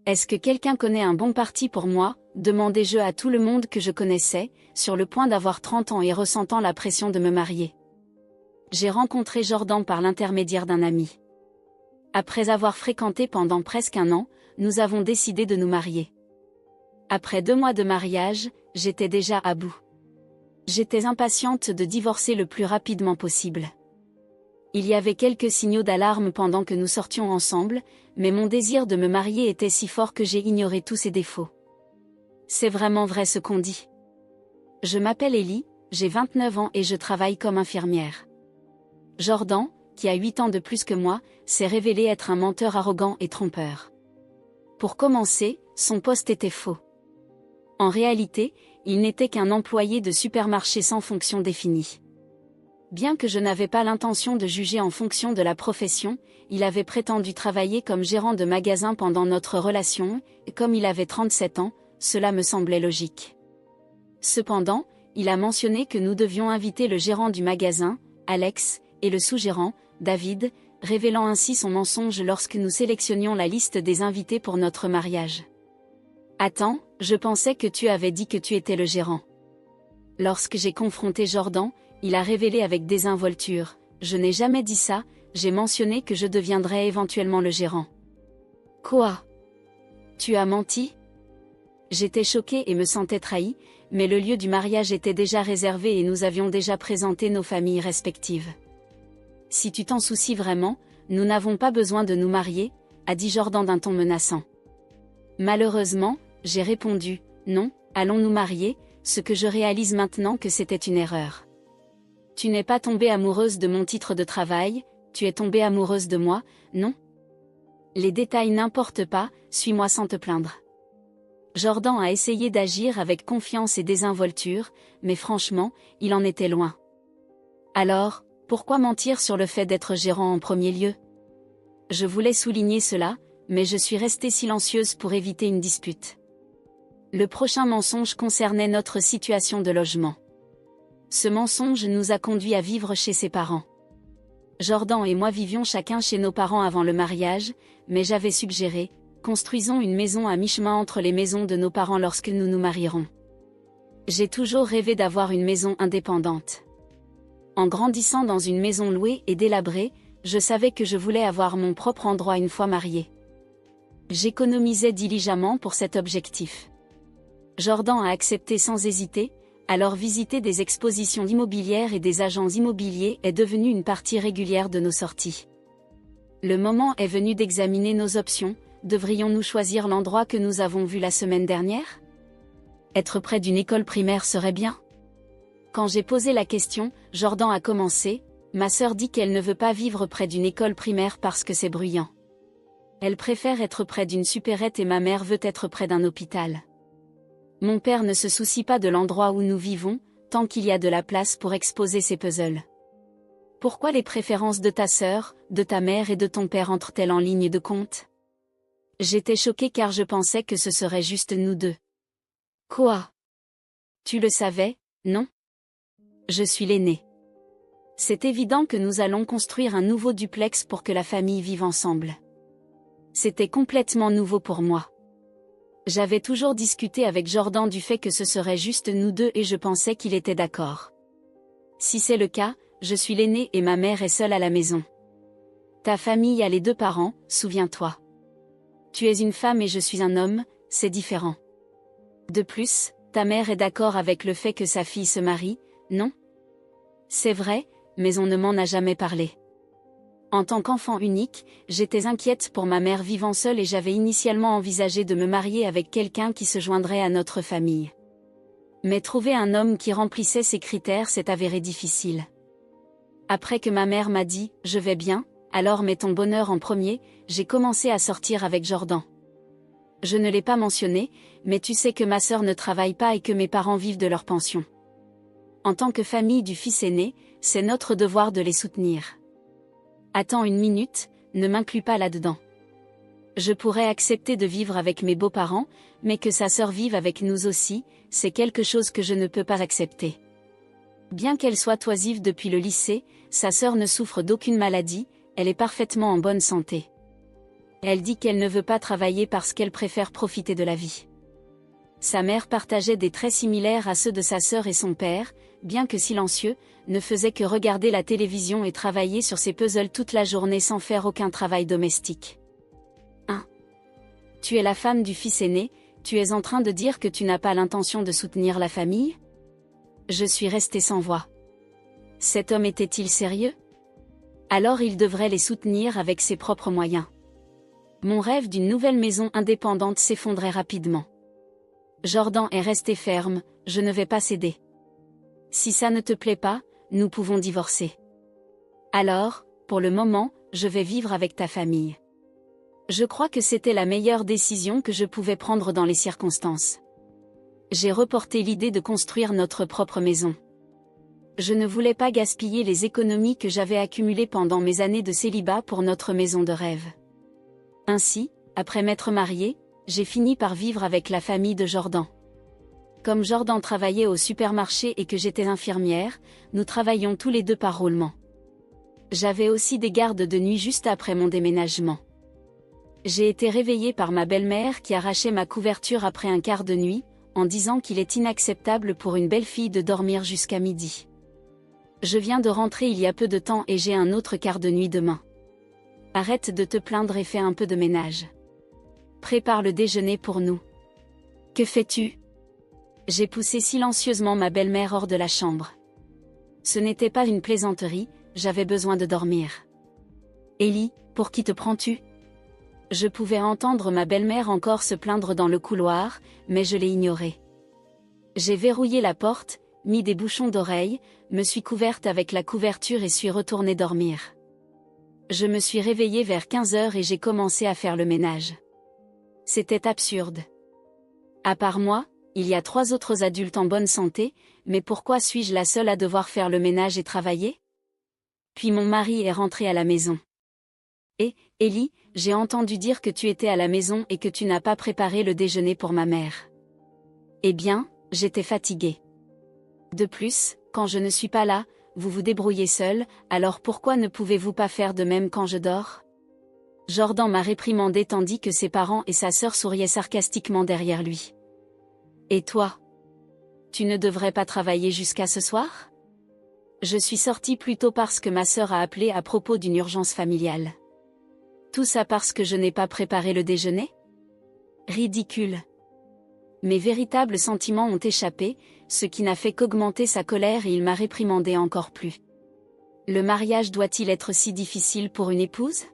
Est-ce que quelqu'un connaît un bon parti pour moi, demandai-je à tout le monde que je connaissais, sur le point d'avoir 30 ans et ressentant la pression de me marier. J'ai rencontré Jordan par l'intermédiaire d'un ami. Après avoir fréquenté pendant presque un an, nous avons décidé de nous marier. Après 2 mois de mariage, j'étais déjà à bout. J'étais impatiente de divorcer le plus rapidement possible. Il y avait quelques signaux d'alarme pendant que nous sortions ensemble, mais mon désir de me marier était si fort que j'ai ignoré tous ses défauts. C'est vraiment vrai ce qu'on dit. Je m'appelle Ellie, j'ai 29 ans et je travaille comme infirmière. Jordan, qui a 8 ans de plus que moi, s'est révélé être un menteur arrogant et trompeur. Pour commencer, son poste était faux. En réalité, il n'était qu'un employé de supermarché sans fonction définie. Bien que je n'avais pas l'intention de juger en fonction de la profession, il avait prétendu travailler comme gérant de magasin pendant notre relation, et comme il avait 37 ans, cela me semblait logique. Cependant, il a mentionné que nous devions inviter le gérant du magasin, Alex, et le sous-gérant, David, révélant ainsi son mensonge lorsque nous sélectionnions la liste des invités pour notre mariage. Attends, je pensais que tu avais dit que tu étais le gérant. Lorsque j'ai confronté Jordan, il a révélé avec désinvolture, je n'ai jamais dit ça, j'ai mentionné que je deviendrais éventuellement le gérant. Quoi? Tu as menti? J'étais choquée et me sentais trahie, mais le lieu du mariage était déjà réservé et nous avions déjà présenté nos familles respectives. Si tu t'en soucies vraiment, nous n'avons pas besoin de nous marier, a dit Jordan d'un ton menaçant. Malheureusement, j'ai répondu, non, allons nous marier, ce que je réalise maintenant que c'était une erreur. Tu n'es pas tombée amoureuse de mon titre de travail, tu es tombée amoureuse de moi, non? Les détails n'importent pas, suis-moi sans te plaindre. Jordan a essayé d'agir avec confiance et désinvolture, mais franchement, il en était loin. Alors, pourquoi mentir sur le fait d'être gérant en premier lieu? Je voulais souligner cela, mais je suis restée silencieuse pour éviter une dispute. Le prochain mensonge concernait notre situation de logement. Ce mensonge nous a conduits à vivre chez ses parents. Jordan et moi vivions chacun chez nos parents avant le mariage, mais j'avais suggéré, construisons une maison à mi-chemin entre les maisons de nos parents lorsque nous nous marierons. J'ai toujours rêvé d'avoir une maison indépendante. En grandissant dans une maison louée et délabrée, je savais que je voulais avoir mon propre endroit une fois mariée. J'économisais diligemment pour cet objectif. Jordan a accepté sans hésiter, alors visiter des expositions immobilières et des agents immobiliers est devenu une partie régulière de nos sorties. Le moment est venu d'examiner nos options, devrions-nous choisir l'endroit que nous avons vu la semaine dernière? Être près d'une école primaire serait bien. Quand j'ai posé la question, Jordan a commencé, ma sœur dit qu'elle ne veut pas vivre près d'une école primaire parce que c'est bruyant. Elle préfère être près d'une supérette et ma mère veut être près d'un hôpital. Mon père ne se soucie pas de l'endroit où nous vivons, tant qu'il y a de la place pour exposer ses puzzles. Pourquoi les préférences de ta sœur, de ta mère et de ton père entrent-elles en ligne de compte? J'étais choquée car je pensais que ce serait juste nous deux. Quoi? Tu le savais, non? Je suis l'aînée. C'est évident que nous allons construire un nouveau duplex pour que la famille vive ensemble. C'était complètement nouveau pour moi. J'avais toujours discuté avec Jordan du fait que ce serait juste nous deux et je pensais qu'il était d'accord. Si c'est le cas, je suis l'aînée et ma mère est seule à la maison. Ta famille a les 2 parents, souviens-toi. Tu es une femme et je suis un homme, c'est différent. De plus, ta mère est d'accord avec le fait que sa fille se marie, non? C'est vrai, mais on ne m'en a jamais parlé. En tant qu'enfant unique, j'étais inquiète pour ma mère vivant seule et j'avais initialement envisagé de me marier avec quelqu'un qui se joindrait à notre famille. Mais trouver un homme qui remplissait ces critères s'est avéré difficile. Après que ma mère m'a dit « je vais bien, alors mets ton bonheur en premier », j'ai commencé à sortir avec Jordan. Je ne l'ai pas mentionné, mais tu sais que ma sœur ne travaille pas et que mes parents vivent de leur pension. En tant que famille du fils aîné, c'est notre devoir de les soutenir. Attends une minute, ne m'inclus pas là-dedans. Je pourrais accepter de vivre avec mes beaux-parents, mais que sa sœur vive avec nous aussi, c'est quelque chose que je ne peux pas accepter. Bien qu'elle soit oisive depuis le lycée, sa sœur ne souffre d'aucune maladie, elle est parfaitement en bonne santé. Elle dit qu'elle ne veut pas travailler parce qu'elle préfère profiter de la vie. Sa mère partageait des traits similaires à ceux de sa sœur et son père, bien que silencieux, ne faisait que regarder la télévision et travailler sur ses puzzles toute la journée sans faire aucun travail domestique. 1. Tu es la femme du fils aîné, tu es en train de dire que tu n'as pas l'intention de soutenir la famille? Je suis restée sans voix. Cet homme était-il sérieux? Alors il devrait les soutenir avec ses propres moyens. Mon rêve d'une nouvelle maison indépendante s'effondrait rapidement. Jordan est resté ferme, je ne vais pas céder. Si ça ne te plaît pas, nous pouvons divorcer. Alors, pour le moment, je vais vivre avec ta famille. Je crois que c'était la meilleure décision que je pouvais prendre dans les circonstances. J'ai reporté l'idée de construire notre propre maison. Je ne voulais pas gaspiller les économies que j'avais accumulées pendant mes années de célibat pour notre maison de rêve. Ainsi, après m'être mariée, j'ai fini par vivre avec la famille de Jordan. Comme Jordan travaillait au supermarché et que j'étais infirmière, nous travaillions tous les deux par roulement. J'avais aussi des gardes de nuit juste après mon déménagement. J'ai été réveillée par ma belle-mère qui arrachait ma couverture après un quart de nuit, en disant qu'il est inacceptable pour une belle fille de dormir jusqu'à midi. Je viens de rentrer il y a peu de temps et j'ai un autre quart de nuit demain. Arrête de te plaindre et fais un peu de ménage. Prépare le déjeuner pour nous. Que fais-tu? J'ai poussé silencieusement ma belle-mère hors de la chambre. Ce n'était pas une plaisanterie, j'avais besoin de dormir. Ellie, pour qui te prends-tu? Je pouvais entendre ma belle-mère encore se plaindre dans le couloir, mais je l'ai ignorée. J'ai verrouillé la porte, mis des bouchons d'oreilles, me suis couverte avec la couverture et suis retournée dormir. Je me suis réveillée vers 15 heures et j'ai commencé à faire le ménage. C'était absurde. À part moi, il y a 3 autres adultes en bonne santé, mais pourquoi suis-je la seule à devoir faire le ménage et travailler? Puis mon mari est rentré à la maison. Et, Ellie, j'ai entendu dire que tu étais à la maison et que tu n'as pas préparé le déjeuner pour ma mère. Eh bien, j'étais fatiguée. De plus, quand je ne suis pas là, vous vous débrouillez seul, alors pourquoi ne pouvez-vous pas faire de même quand je dors? Jordan m'a réprimandé tandis que ses parents et sa sœur souriaient sarcastiquement derrière lui. Et toi? Tu ne devrais pas travailler jusqu'à ce soir? Je suis sortie plus tôt parce que ma sœur a appelé à propos d'une urgence familiale. Tout ça parce que je n'ai pas préparé le déjeuner? Ridicule. Mes véritables sentiments ont échappé, ce qui n'a fait qu'augmenter sa colère et il m'a réprimandé encore plus. Le mariage doit-il être si difficile pour une épouse?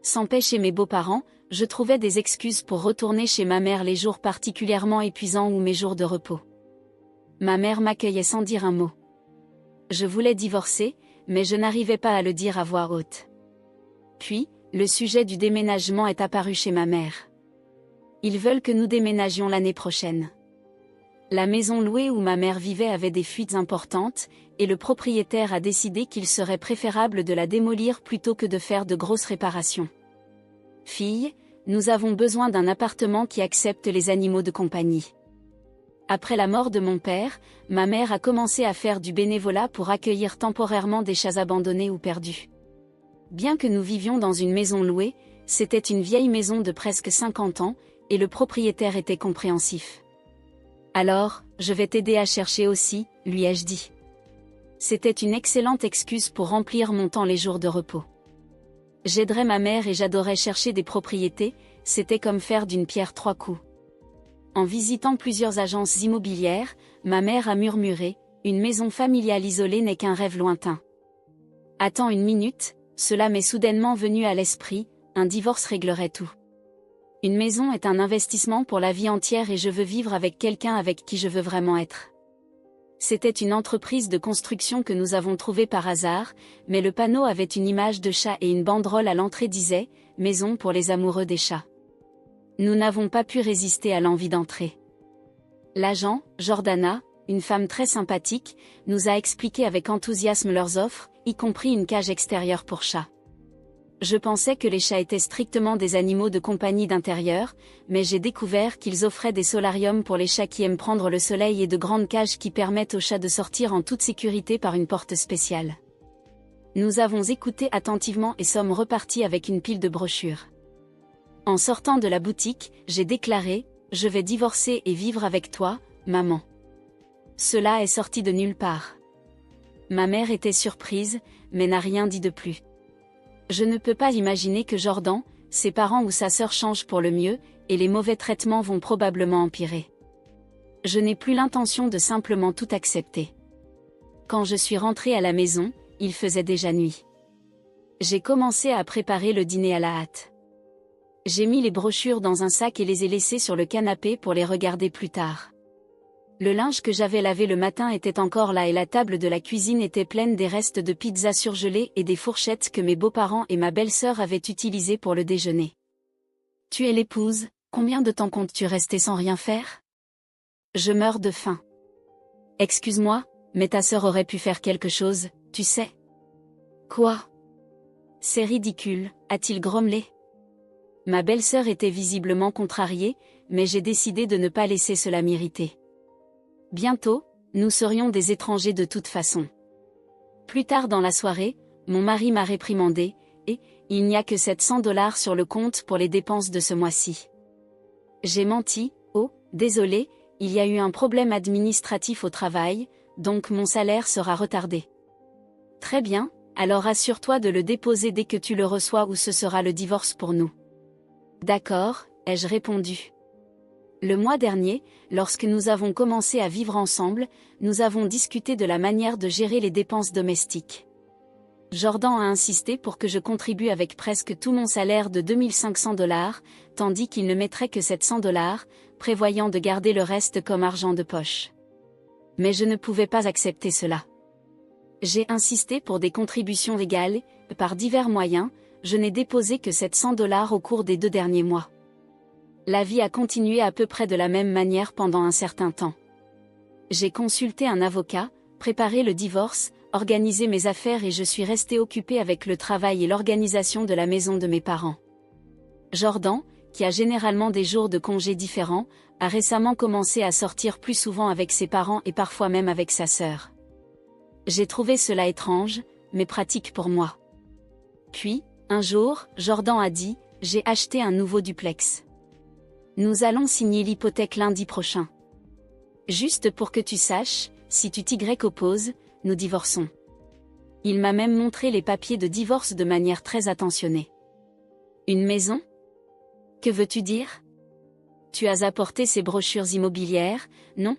Sans paix chez mes beaux-parents, je trouvais des excuses pour retourner chez ma mère les jours particulièrement épuisants ou mes jours de repos. Ma mère m'accueillait sans dire un mot. Je voulais divorcer, mais je n'arrivais pas à le dire à voix haute. Puis, le sujet du déménagement est apparu chez ma mère. Ils veulent que nous déménagions l'année prochaine. La maison louée où ma mère vivait avait des fuites importantes, et le propriétaire a décidé qu'il serait préférable de la démolir plutôt que de faire de grosses réparations. Fille, nous avons besoin d'un appartement qui accepte les animaux de compagnie. Après la mort de mon père, ma mère a commencé à faire du bénévolat pour accueillir temporairement des chats abandonnés ou perdus. Bien que nous vivions dans une maison louée, c'était une vieille maison de presque 50 ans, et le propriétaire était compréhensif. Alors, je vais t'aider à chercher aussi, lui ai-je dit. C'était une excellente excuse pour remplir mon temps les jours de repos. J'aiderais ma mère et j'adorais chercher des propriétés, c'était comme faire d'une pierre 3 coups. En visitant plusieurs agences immobilières, ma mère a murmuré, une maison familiale isolée n'est qu'un rêve lointain. Attends une minute, cela m'est soudainement venu à l'esprit, un divorce réglerait tout. Une maison est un investissement pour la vie entière et je veux vivre avec quelqu'un avec qui je veux vraiment être. C'était une entreprise de construction que nous avons trouvée par hasard, mais le panneau avait une image de chat et une banderole à l'entrée disait « Maison pour les amoureux des chats ». Nous n'avons pas pu résister à l'envie d'entrer. L'agent, Jordana, une femme très sympathique, nous a expliqué avec enthousiasme leurs offres, y compris une cage extérieure pour chats. Je pensais que les chats étaient strictement des animaux de compagnie d'intérieur, mais j'ai découvert qu'ils offraient des solariums pour les chats qui aiment prendre le soleil et de grandes cages qui permettent aux chats de sortir en toute sécurité par une porte spéciale. Nous avons écouté attentivement et sommes repartis avec une pile de brochures. En sortant de la boutique, j'ai déclaré, je vais divorcer et vivre avec toi, maman. Cela est sorti de nulle part. Ma mère était surprise, mais n'a rien dit de plus. Je ne peux pas imaginer que Jordan, ses parents ou sa sœur changent pour le mieux, et les mauvais traitements vont probablement empirer. Je n'ai plus l'intention de simplement tout accepter. Quand je suis rentrée à la maison, il faisait déjà nuit. J'ai commencé à préparer le dîner à la hâte. J'ai mis les brochures dans un sac et les ai laissées sur le canapé pour les regarder plus tard. Le linge que j'avais lavé le matin était encore là et la table de la cuisine était pleine des restes de pizza surgelée et des fourchettes que mes beaux-parents et ma belle-sœur avaient utilisées pour le déjeuner. Tu es l'épouse, combien de temps comptes-tu rester sans rien faire? Je meurs de faim. Excuse-moi, mais ta sœur aurait pu faire quelque chose, tu sais. Quoi? C'est ridicule, a-t-il grommelé. Ma belle-sœur était visiblement contrariée, mais j'ai décidé de ne pas laisser cela m'irriter. Bientôt, nous serions des étrangers de toute façon. Plus tard dans la soirée, mon mari m'a réprimandé, et il n'y a que $700 sur le compte pour les dépenses de ce mois-ci. J'ai menti, oh, désolé, il y a eu un problème administratif au travail, donc mon salaire sera retardé. Très bien, alors assure-toi de le déposer dès que tu le reçois ou ce sera le divorce pour nous. D'accord, ai-je répondu. Le mois dernier, lorsque nous avons commencé à vivre ensemble, nous avons discuté de la manière de gérer les dépenses domestiques. Jordan a insisté pour que je contribue avec presque tout mon salaire de $2500, tandis qu'il ne mettrait que $700, prévoyant de garder le reste comme argent de poche. Mais je ne pouvais pas accepter cela. J'ai insisté pour des contributions égales, par divers moyens, je n'ai déposé que $700 au cours des 2 derniers mois. La vie a continué à peu près de la même manière pendant un certain temps. J'ai consulté un avocat, préparé le divorce, organisé mes affaires et je suis restée occupée avec le travail et l'organisation de la maison de mes parents. Jordan, qui a généralement des jours de congé différents, a récemment commencé à sortir plus souvent avec ses parents et parfois même avec sa sœur. J'ai trouvé cela étrange, mais pratique pour moi. Puis, un jour, Jordan a dit, j'ai acheté un nouveau duplex. Nous allons signer l'hypothèque lundi prochain. Juste pour que tu saches, si tu t'y opposes, nous divorçons. Il m'a même montré les papiers de divorce de manière très attentionnée. Une maison? Que veux-tu dire? Tu as apporté ces brochures immobilières, non?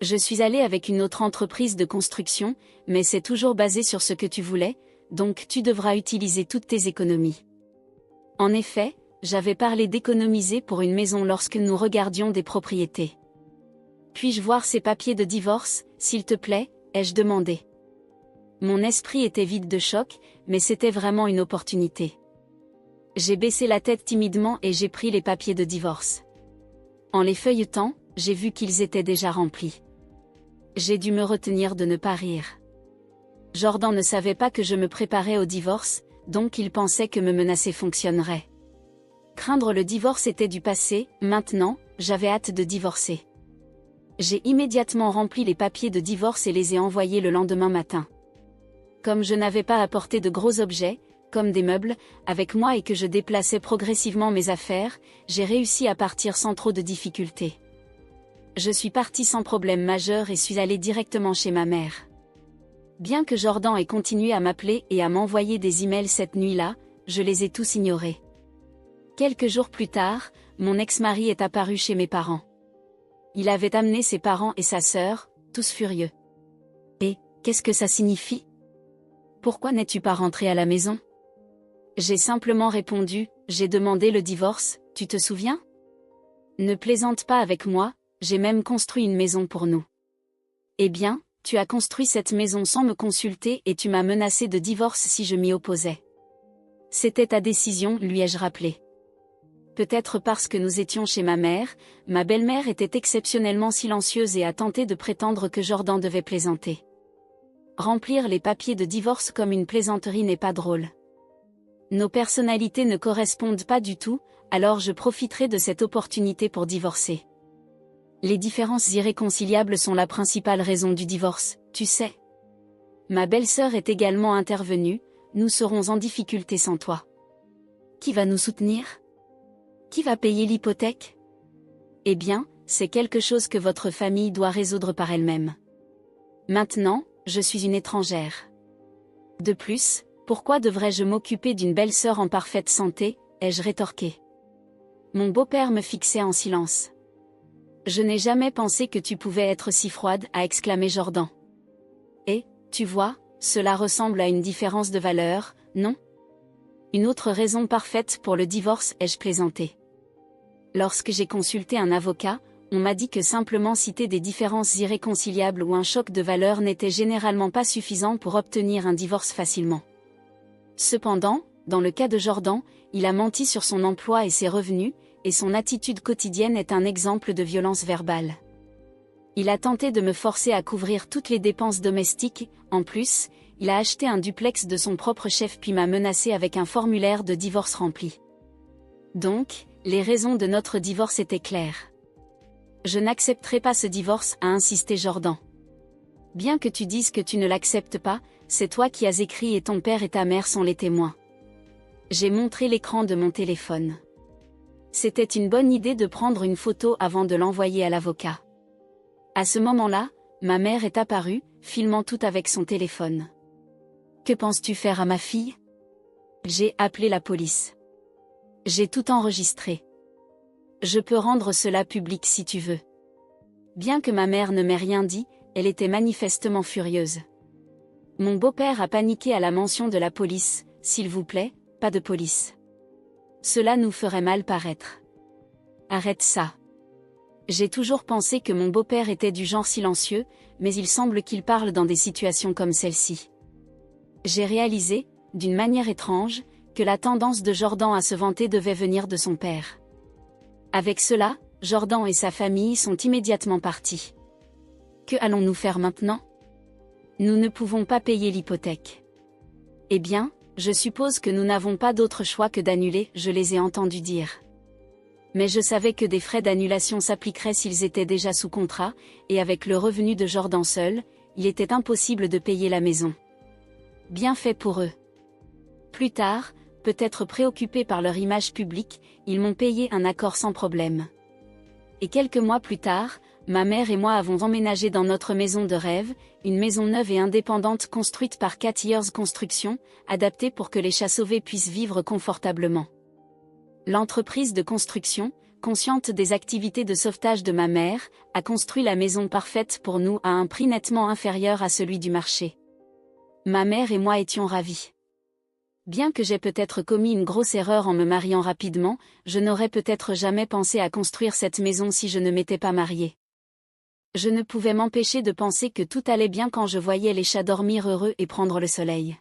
Je suis allée avec une autre entreprise de construction, mais c'est toujours basé sur ce que tu voulais, donc tu devras utiliser toutes tes économies. En effet, j'avais parlé d'économiser pour une maison lorsque nous regardions des propriétés. Puis-je voir ces papiers de divorce, s'il te plaît, ai-je demandé. Mon esprit était vide de choc, mais c'était vraiment une opportunité. J'ai baissé la tête timidement et j'ai pris les papiers de divorce. En les feuilletant, j'ai vu qu'ils étaient déjà remplis. J'ai dû me retenir de ne pas rire. Jordan ne savait pas que je me préparais au divorce, donc il pensait que me menacer fonctionnerait. Craindre le divorce était du passé, maintenant, j'avais hâte de divorcer. J'ai immédiatement rempli les papiers de divorce et les ai envoyés le lendemain matin. Comme je n'avais pas apporté de gros objets, comme des meubles, avec moi et que je déplaçais progressivement mes affaires, j'ai réussi à partir sans trop de difficultés. Je suis partie sans problème majeur et suis allée directement chez ma mère. Bien que Jordan ait continué à m'appeler et à m'envoyer des emails cette nuit-là, je les ai tous ignorés. Quelques jours plus tard, mon ex-mari est apparu chez mes parents. Il avait amené ses parents et sa sœur, tous furieux. Et, qu'est-ce que ça signifie? Pourquoi n'es-tu pas rentré à la maison? J'ai simplement répondu, j'ai demandé le divorce, tu te souviens? Ne plaisante pas avec moi, j'ai même construit une maison pour nous. Eh bien, tu as construit cette maison sans me consulter et tu m'as menacé de divorce si je m'y opposais. C'était ta décision, lui ai-je rappelé. Peut-être parce que nous étions chez ma belle-mère était exceptionnellement silencieuse et a tenté de prétendre que Jordan devait plaisanter. Remplir les papiers de divorce comme une plaisanterie n'est pas drôle. Nos personnalités ne correspondent pas du tout, alors je profiterai de cette opportunité pour divorcer. Les différences irréconciliables sont la principale raison du divorce, tu sais. Ma belle-sœur est également intervenue, nous serons en difficulté sans toi. Qui va nous soutenir? Qui va payer l'hypothèque? Eh bien, c'est quelque chose que votre famille doit résoudre par elle-même. Maintenant, je suis une étrangère. De plus, pourquoi devrais-je m'occuper d'une belle-sœur en parfaite santé, ai-je rétorqué. Mon beau-père me fixait en silence. Je n'ai jamais pensé que tu pouvais être si froide, a exclamé Jordan. Et, tu vois, cela ressemble à une différence de valeur, non? Une autre raison parfaite pour le divorce, ai-je plaisanté. Lorsque j'ai consulté un avocat, on m'a dit que simplement citer des différences irréconciliables ou un choc de valeur n'était généralement pas suffisant pour obtenir un divorce facilement. Cependant, dans le cas de Jordan, il a menti sur son emploi et ses revenus, et son attitude quotidienne est un exemple de violence verbale. Il a tenté de me forcer à couvrir toutes les dépenses domestiques, en plus, il a acheté un duplex de son propre chef puis m'a menacé avec un formulaire de divorce rempli. Donc, les raisons de notre divorce étaient claires. Je n'accepterai pas ce divorce, a insisté Jordan. Bien que tu dises que tu ne l'acceptes pas, c'est toi qui as écrit et ton père et ta mère sont les témoins. J'ai montré l'écran de mon téléphone. C'était une bonne idée de prendre une photo avant de l'envoyer à l'avocat. À ce moment-là, ma mère est apparue, filmant tout avec son téléphone. Que penses-tu faire à ma fille? J'ai appelé la police. J'ai tout enregistré. Je peux rendre cela public si tu veux. Bien que ma mère ne m'ait rien dit, elle était manifestement furieuse. Mon beau-père a paniqué à la mention de la police, s'il vous plaît, pas de police. Cela nous ferait mal paraître. Arrête ça. J'ai toujours pensé que mon beau-père était du genre silencieux, mais il semble qu'il parle dans des situations comme celle-ci. J'ai réalisé, d'une manière étrange, que la tendance de Jordan à se vanter devait venir de son père. Avec cela, Jordan et sa famille sont immédiatement partis. Que allons-nous faire maintenant? Nous ne pouvons pas payer l'hypothèque. Eh bien, je suppose que nous n'avons pas d'autre choix que d'annuler, je les ai entendus dire. Mais je savais que des frais d'annulation s'appliqueraient s'ils étaient déjà sous contrat, et avec le revenu de Jordan seul, il était impossible de payer la maison. Bien fait pour eux. Plus tard, peut-être préoccupés par leur image publique, ils m'ont payé un accord sans problème. Et quelques mois plus tard, ma mère et moi avons emménagé dans notre maison de rêve, une maison neuve et indépendante construite par 4 Years Construction, adaptée pour que les chats sauvés puissent vivre confortablement. L'entreprise de construction, consciente des activités de sauvetage de ma mère, a construit la maison parfaite pour nous à un prix nettement inférieur à celui du marché. Ma mère et moi étions ravis. Bien que j'aie peut-être commis une grosse erreur en me mariant rapidement, je n'aurais peut-être jamais pensé à construire cette maison si je ne m'étais pas mariée. Je ne pouvais m'empêcher de penser que tout allait bien quand je voyais les chats dormir heureux et prendre le soleil.